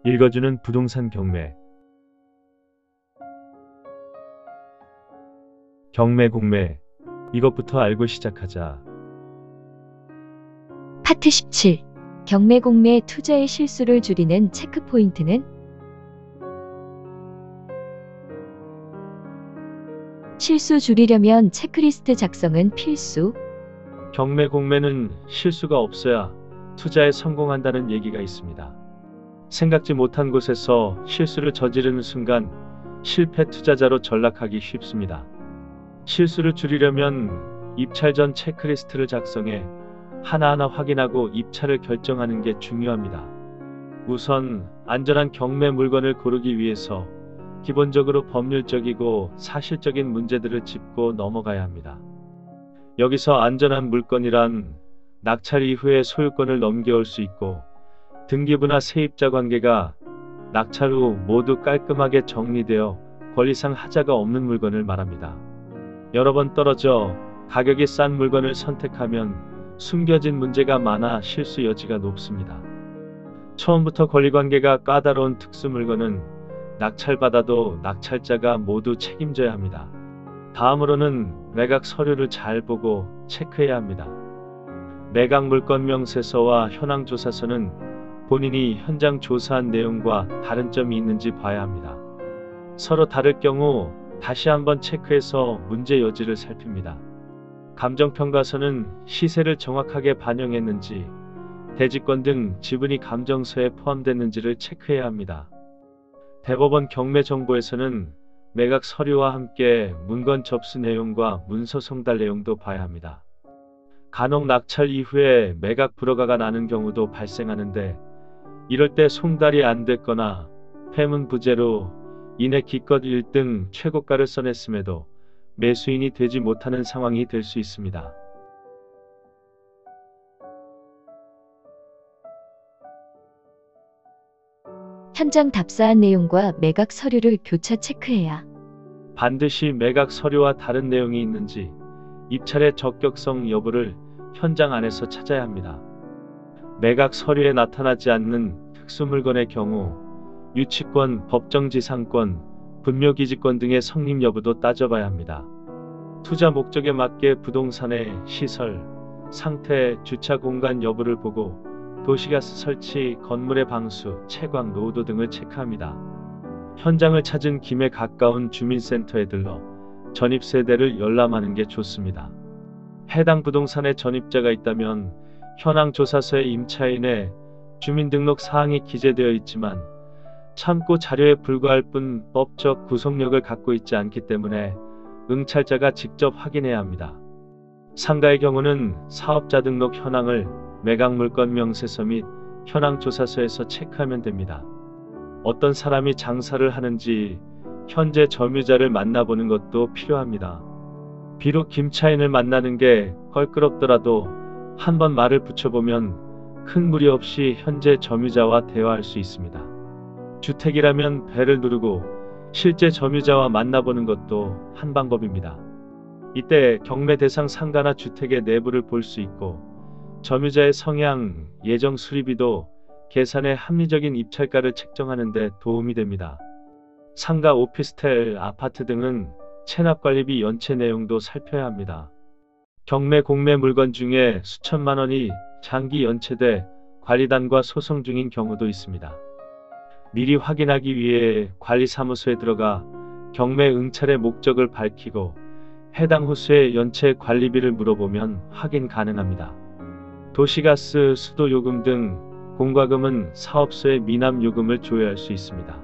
읽어주는 부동산 경매. 경매 공매. 이것부터 알고 시작하자. 파트 17. 경매 공매 투자의 실수를 줄이는 체크 포인트는? 실수 줄이려면 체크리스트 작성은 필수. 경매 공매는 실수가 없어야 투자에 성공한다는 얘기가 있습니다. 생각지 못한 곳에서 실수를 저지르는 순간 실패 투자자로 전락하기 쉽습니다. 실수를 줄이려면 입찰 전 체크리스트를 작성해 하나하나 확인하고 입찰을 결정하는 게 중요합니다. 우선 안전한 경매 물건을 고르기 위해서 기본적으로 법률적이고 사실적인 문제들을 짚고 넘어가야 합니다. 여기서 안전한 물건이란 낙찰 이후에 소유권을 넘겨올 수 있고 등기부나 세입자 관계가 낙찰 후 모두 깔끔하게 정리되어 권리상 하자가 없는 물건을 말합니다. 여러 번 떨어져 가격이 싼 물건을 선택하면 숨겨진 문제가 많아 실수 여지가 높습니다. 처음부터 권리관계가 까다로운 특수 물건은 낙찰받아도 낙찰자가 모두 책임져야 합니다. 다음으로는 매각 서류를 잘 보고 체크해야 합니다. 매각 물건 명세서와 현황조사서는 본인이 현장 조사한 내용과 다른 점이 있는지 봐야 합니다. 서로 다를 경우 다시 한번 체크해서 문제 여지를 살핍니다. 감정평가서는 시세를 정확하게 반영했는지, 대지권 등 지분이 감정서에 포함됐는지를 체크해야 합니다. 대법원 경매 정보에서는 매각 서류와 함께 문건 접수 내용과 문서 송달 내용도 봐야 합니다. 간혹 낙찰 이후에 매각 불허가가 나는 경우도 발생하는데 이럴 때 송달이 안 됐거나 폐문 부재로 인해 기껏 1등 최고가를 써냈음에도 매수인이 되지 못하는 상황이 될 수 있습니다. 현장 답사한 내용과 매각 서류를 교차 체크해야. 반드시 매각 서류와 다른 내용이 있는지 입찰의 적격성 여부를 현장 안에서 찾아야 합니다. 매각 서류에 나타나지 않는 특수 물건의 경우 유치권, 법정지상권, 분묘기지권 등의 성립 여부도 따져봐야 합니다. 투자 목적에 맞게 부동산의 시설, 상태, 주차 공간 여부를 보고 도시가스 설치, 건물의 방수, 채광, 노후도 등을 체크합니다. 현장을 찾은 김에 가까운 주민센터에 들러 전입세대를 열람하는 게 좋습니다. 해당 부동산에 전입자가 있다면 현황조사서에 임차인의 주민등록 사항이 기재되어 있지만 참고 자료에 불과할 뿐 법적 구속력을 갖고 있지 않기 때문에 응찰자가 직접 확인해야 합니다. 상가의 경우는 사업자 등록 현황을 매각 물건 명세서 및 현황조사서에서 체크하면 됩니다. 어떤 사람이 장사를 하는지 현재 점유자를 만나보는 것도 필요합니다. 비록 김차인을 만나는 게 껄끄럽더라도 한번 말을 붙여보면 큰 무리 없이 현재 점유자와 대화할 수 있습니다. 주택이라면 벨을 누르고 실제 점유자와 만나보는 것도 한 방법입니다. 이때 경매 대상 상가나 주택의 내부를 볼 수 있고 점유자의 성향, 예정 수리비도 계산에 합리적인 입찰가를 책정하는 데 도움이 됩니다. 상가, 오피스텔, 아파트 등은 체납관리비 연체 내용도 살펴야 합니다. 경매 공매 물건 중에 수천만 원이 장기 연체돼 관리단과 소송 중인 경우도 있습니다. 미리 확인하기 위해 관리사무소에 들어가 경매 응찰의 목적을 밝히고 해당 호수의 연체 관리비를 물어보면 확인 가능합니다. 도시가스, 수도요금 등 공과금은 사업소에 미납요금을 조회할 수 있습니다.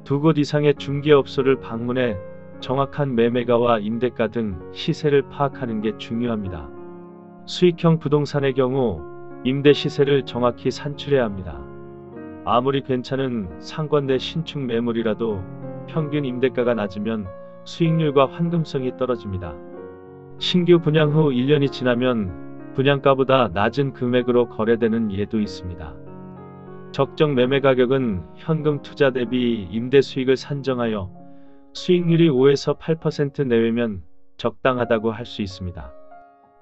두 곳 이상의 중개업소를 방문해 정확한 매매가와 임대가 등 시세를 파악하는 게 중요합니다. 수익형 부동산의 경우 임대 시세를 정확히 산출해야 합니다. 아무리 괜찮은 상권 내 신축 매물이라도 평균 임대가가 낮으면 수익률과 환금성이 떨어집니다. 신규 분양 후 1년이 지나면 분양가보다 낮은 금액으로 거래되는 예도 있습니다. 적정 매매 가격은 현금 투자 대비 임대 수익을 산정하여 수익률이 5에서 8% 내외면 적당하다고 할 수 있습니다.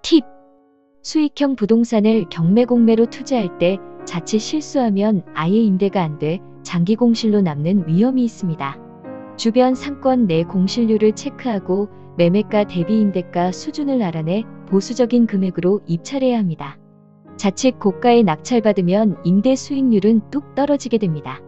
팁! 수익형 부동산을 경매 공매로 투자할 때 자칫 실수하면 아예 임대가 안 돼 장기 공실로 남는 위험이 있습니다. 주변 상권 내 공실률을 체크하고 매매가 대비 임대가 수준을 알아내 보수적인 금액으로 입찰해야 합니다. 자칫 고가에 낙찰받으면 임대 수익률은 뚝 떨어지게 됩니다.